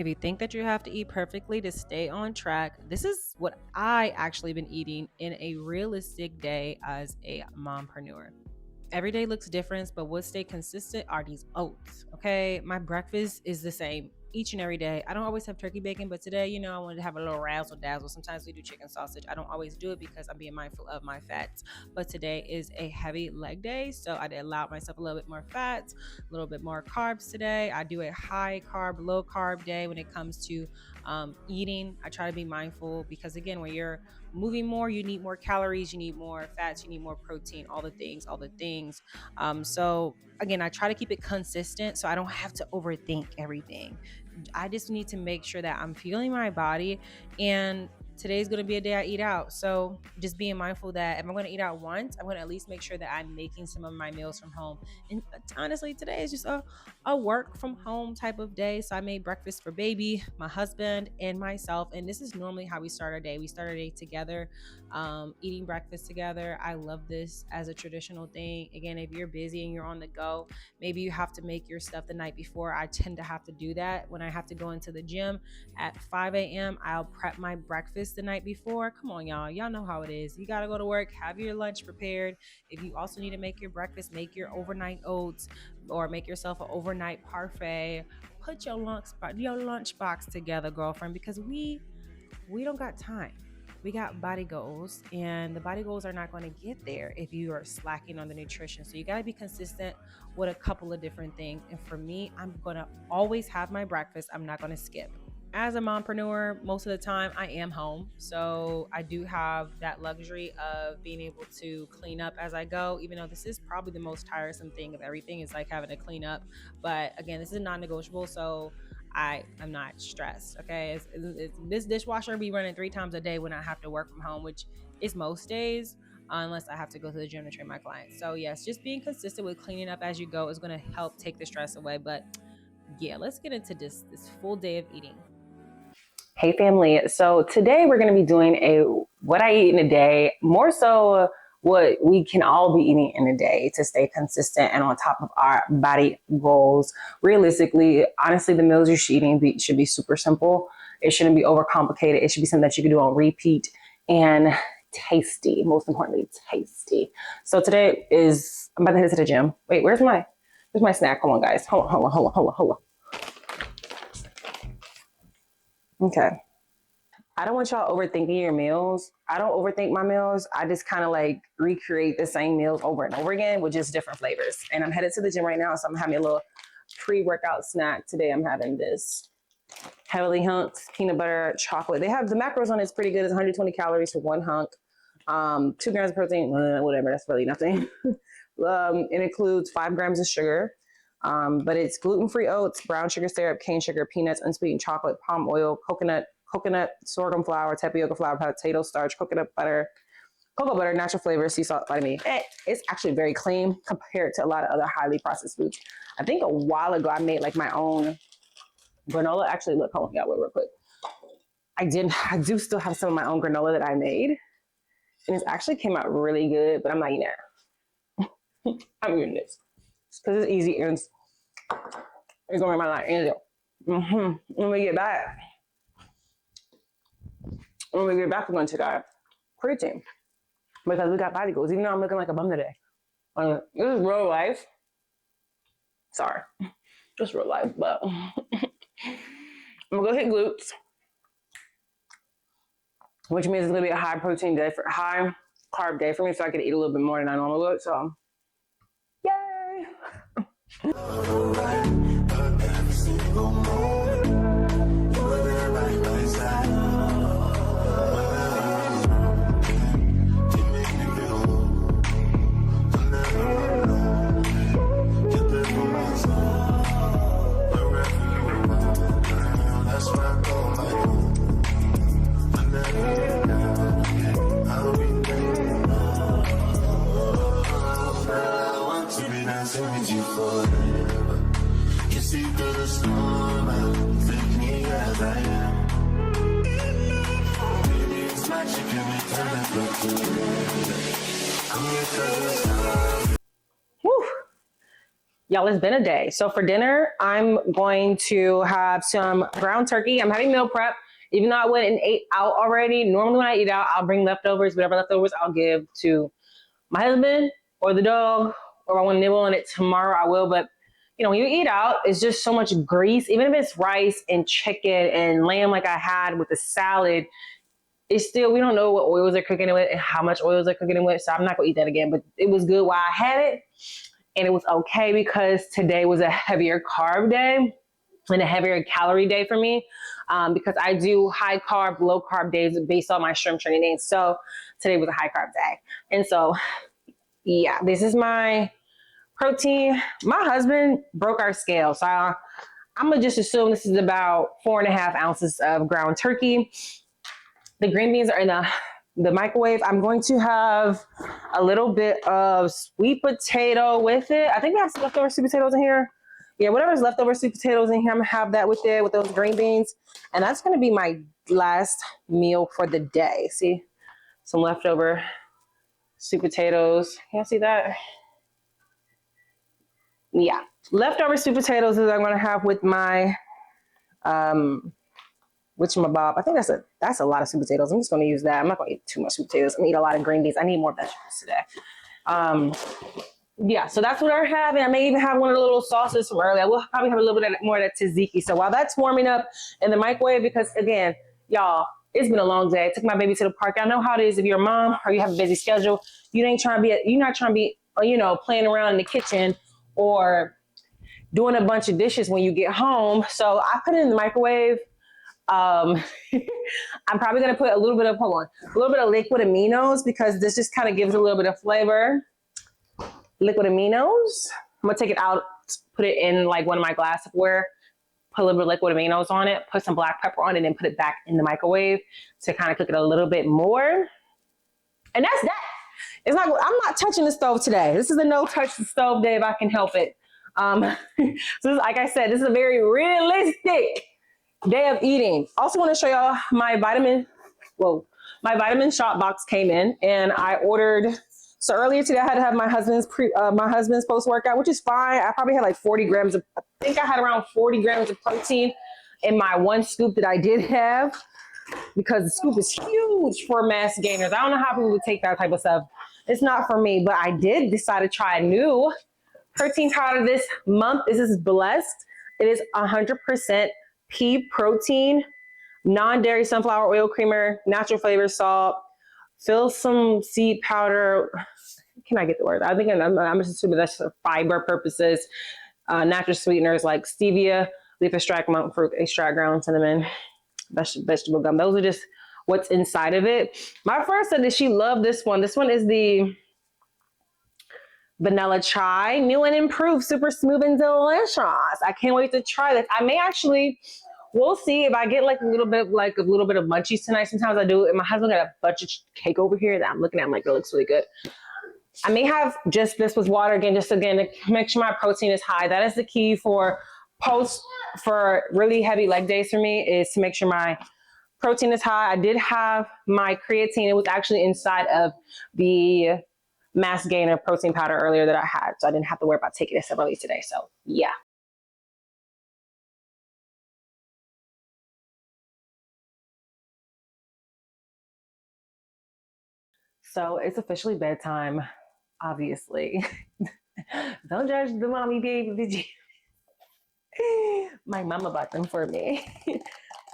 If you think that you have to eat perfectly to stay on track, this is what I actually been eating in a realistic day as a mompreneur. Every day looks different, but what stay consistent are these oats. Okay, my breakfast is the same each and every day. I don't always have turkey bacon, but today, I wanted to have a little razzle dazzle. Sometimes we do chicken sausage. I don't always do it because I'm being mindful of my fats. But today is a heavy leg day, so I allowed myself a little bit more fats, a little bit more carbs today. I do a high carb, low carb day when it comes to eating. I try to be mindful because again, when you're moving more, you need more calories, you need more fats, you need more protein, all the things, so again, I try to keep it consistent so I don't have to overthink everything. I just need to make sure that I'm feeling my body, and today's going to be a day I eat out. So just being mindful that if I'm going to eat out once, I'm going to at least make sure that I'm making some of my meals from home. And honestly, today is just a work from home type of day. So I made breakfast for baby, my husband, and myself. And this is normally how we start our day. We start our day together, eating breakfast together. I love this as a traditional thing. Again, if you're busy and you're on the go, maybe you have to make your stuff the night before. I tend to have to do that when I have to go into the gym at 5 a.m. I'll prep my breakfast the night before. Come on, y'all. Y'all know how it is. You got to go to work, have your lunch prepared. If you also need to make your breakfast, make your overnight oats or make yourself an overnight parfait. Put your lunch box together, girlfriend, because we don't got time. We got body goals, and the body goals are not going to get there if you are slacking on the nutrition. So you got to be consistent with a couple of different things. And for me, I'm going to always have my breakfast. I'm not going to skip. As a mompreneur, most of the time I am home. So I do have that luxury of being able to clean up as I go, even though this is probably the most tiresome thing of everything is like having to clean up. But again, this is non-negotiable. So I am not stressed. Okay. This dishwasher be running 3 times a day when I have to work from home, which is most days, unless I have to go to the gym to train my clients. So yes, just being consistent with cleaning up as you go is going to help take the stress away. But yeah, let's get into this full day of eating. Hey family, so today we're going to be doing a what I eat in a day, more so what we can all be eating in a day to stay consistent and on top of our body goals. Realistically, honestly, the meals you're eating should be super simple. It shouldn't be overcomplicated. It should be something that you can do on repeat and tasty, most importantly, tasty. So today I'm about to head to the gym. Wait, where's my snack? Hold on, guys. Hold on. Okay. I don't want y'all overthinking your meals. I don't overthink my meals. I just kind of like recreate the same meals over and over again with just different flavors. And I'm headed to the gym right now, so I'm having a little pre-workout snack. Today I'm having this Heavenly Hunks peanut butter chocolate. They have the macros on it's pretty good. It's 120 calories for 1 hunk. 2 grams of protein, whatever, that's really nothing. It includes 5 grams of sugar. But it's gluten-free oats, brown sugar syrup, cane sugar, peanuts, unsweetened chocolate, palm oil, coconut, sorghum flour, tapioca flour, potato starch, coconut butter, cocoa butter, natural flavor, sea salt, vitamin E. It's actually very clean compared to a lot of other highly processed foods. I think a while ago I made like my own granola. Actually, look, hold on, y'all, real quick. I do still have some of my own granola that I made, and it actually came out really good. But I'm not eating that. I'm eating this because it's easy and it's going to make my life easier. When we get back, we're going to take our protein because we got body goals. Even though I'm looking like a bum today, this is real life. Sorry, just real life. But I'm gonna go hit glutes, which means it's gonna be a high protein day high carb day for me, so I can eat a little bit more than I normally would. So, yay! Whew. Y'all, it's been a day. So for dinner, I'm going to have some ground turkey. I'm having meal prep. Even though I went and ate out already, normally when I eat out, I'll bring leftovers. Whatever leftovers I'll give to my husband or the dog, or if I want to nibble on it tomorrow, I will. But you know, when you eat out, it's just so much grease. Even if it's rice and chicken and lamb like I had with the salad, it's still, we don't know what oils they're cooking it with and how much oils they're cooking it with. So I'm not gonna eat that again. But it was good while I had it. And it was okay because today was a heavier carb day and a heavier calorie day for me, because I do high carb, low carb days based on my shrimp training days. So today was a high carb day. And so, yeah, this is my protein. My husband broke our scale. So I'm going to just assume this is about 4.5 ounces of ground turkey. The green beans are in the microwave. I'm going to have a little bit of sweet potato with it. I think we have some leftover sweet potatoes in here. Yeah, whatever's leftover sweet potatoes in here, I'm gonna have that with it, with those green beans. And that's gonna be my last meal for the day. See, some leftover sweet potatoes. Can you see that? Yeah, leftover sweet potatoes is I'm gonna have with my whatchamabob. I think that's a lot of sweet potatoes. I'm just gonna use that. I'm not gonna eat too much sweet potatoes. I'm gonna eat a lot of green beans. I need more vegetables today. Yeah, so that's what I'm having. I may even have one of the little sauces from earlier. We'll probably have a little bit more of that tzatziki. So while that's warming up in the microwave, because again, y'all, it's been a long day. I took my baby to the park. I know how it is if you're a mom or you have a busy schedule. You're not trying to be, playing around in the kitchen or doing a bunch of dishes when you get home. So I put it in the microwave. I'm probably gonna put a little bit of liquid aminos because this just kind of gives a little bit of flavor. Liquid aminos. I'm gonna take it out, put it in like one of my glassware, put a little bit of liquid aminos on it, put some black pepper on it, and then put it back in the microwave to kind of cook it a little bit more. And that's that. I'm not touching the stove today. This is a no touch the stove day if I can help it. So like I said, this is a very realistic day of eating. Also want to show y'all my vitamin shot box came in and I ordered. So earlier today, I had to have my husband's post-workout, which is fine. I probably had like 40 grams of, I think I had around 40 grams of protein in my one scoop that I did have, because the scoop is huge for mass gainers. I don't know how people would take that type of stuff. It's not for me, but I did decide to try a new protein powder this month. This is Blessed. It is 100% pea protein, non-dairy sunflower oil creamer, natural flavor, salt, fill some seed powder. Can I get the word? I think I'm just assuming that's for fiber purposes. Natural sweeteners like stevia, leaf extract, monk fruit extract, ground cinnamon, vegetable gum. Those are just what's inside of it. My friend said that she loved this one. This one is the vanilla chai, new and improved, super smooth and delicious. I can't wait to try this. I may actually. We'll see if I get like a little bit of munchies tonight. Sometimes I do. And my husband got a bunch of cake over here that I'm looking at. I'm like, it looks really good. I may have just this with water again to make sure my protein is high. That is the key for really heavy leg days for me, is to make sure my protein is high. I did have my creatine. It was actually inside of the mass gainer protein powder earlier that I had. So I didn't have to worry about taking it separately today. So yeah. So it's officially bedtime, obviously. Don't judge the mommy baby. My mama bought them for me.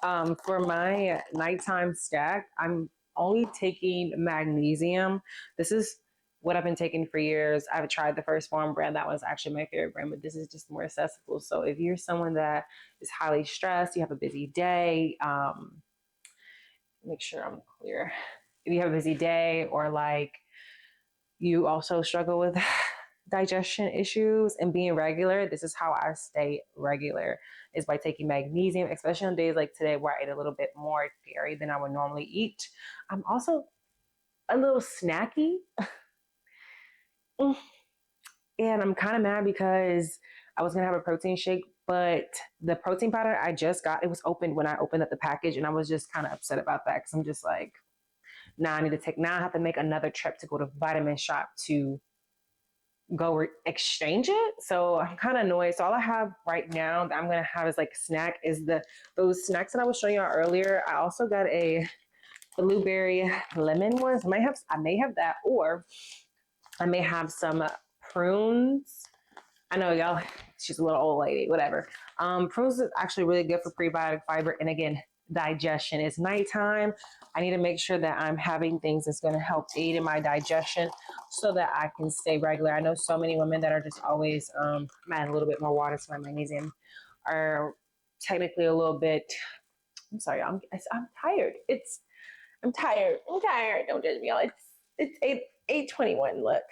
For my nighttime stack, I'm only taking magnesium. This is what I've been taking for years. I've tried the First Form brand. That was actually my favorite brand, but this is just more accessible. So if you're someone that is highly stressed, you have a busy day, make sure I'm clear. If you have a busy day, or like you also struggle with digestion issues and being regular, this is how I stay regular, is by taking magnesium, especially on days like today where I ate a little bit more dairy than I would normally eat. I'm also a little snacky. And I'm kind of mad because I was going to have a protein shake, but the protein powder I just got, it was opened when I opened up the package, and I was just kind of upset about that because I'm just like, now I have to make another trip to go to Vitamin Shop to exchange it. So I'm kind of annoyed. So all I have right now that I'm gonna have is like a snack is those snacks that I was showing you earlier. I also got a blueberry lemon ones. I may have that, or I may have some prunes. I know y'all, she's a little old lady, whatever. Prunes is actually really good for prebiotic fiber. And again, digestion. It's nighttime. I need to make sure that I'm having things that's going to help aid in my digestion so that I can stay regular. I know so many women that are just always, I'm adding a little bit more water to my magnesium, are technically a little bit, I'm sorry, I'm tired. I'm tired. I'm tired. Don't judge me, y'all. It's 8:21. Look,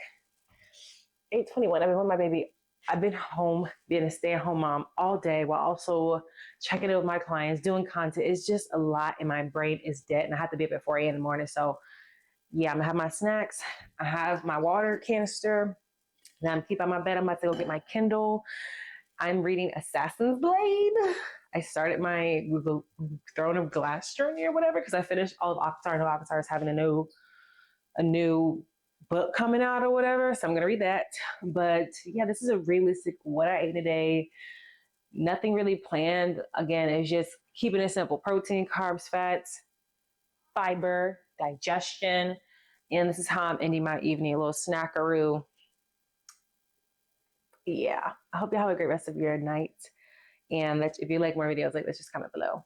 8:21. I've been with my baby. I've been home, being a stay-at-home mom all day while also checking in with my clients, doing content. It's just a lot, and my brain is dead. And I have to be up at 4 a.m. in the morning. So yeah, I'm gonna have my snacks. I have my water canister. Now I'm keep on my bed. I'm about to go get my Kindle. I'm reading Assassin's Blade. I started my Throne of Glass journey or whatever because I finished all of Avatar. I know Avatar is having a new book coming out or whatever, so I'm gonna read that. But yeah, this is a realistic what I ate today. Nothing really planned. Again, it's just keeping it simple: protein, carbs, fats, fiber, digestion. And this is how I'm ending my evening, a little snackaroo. Yeah, I hope you have a great rest of your night. And if you like more videos like this, just comment below.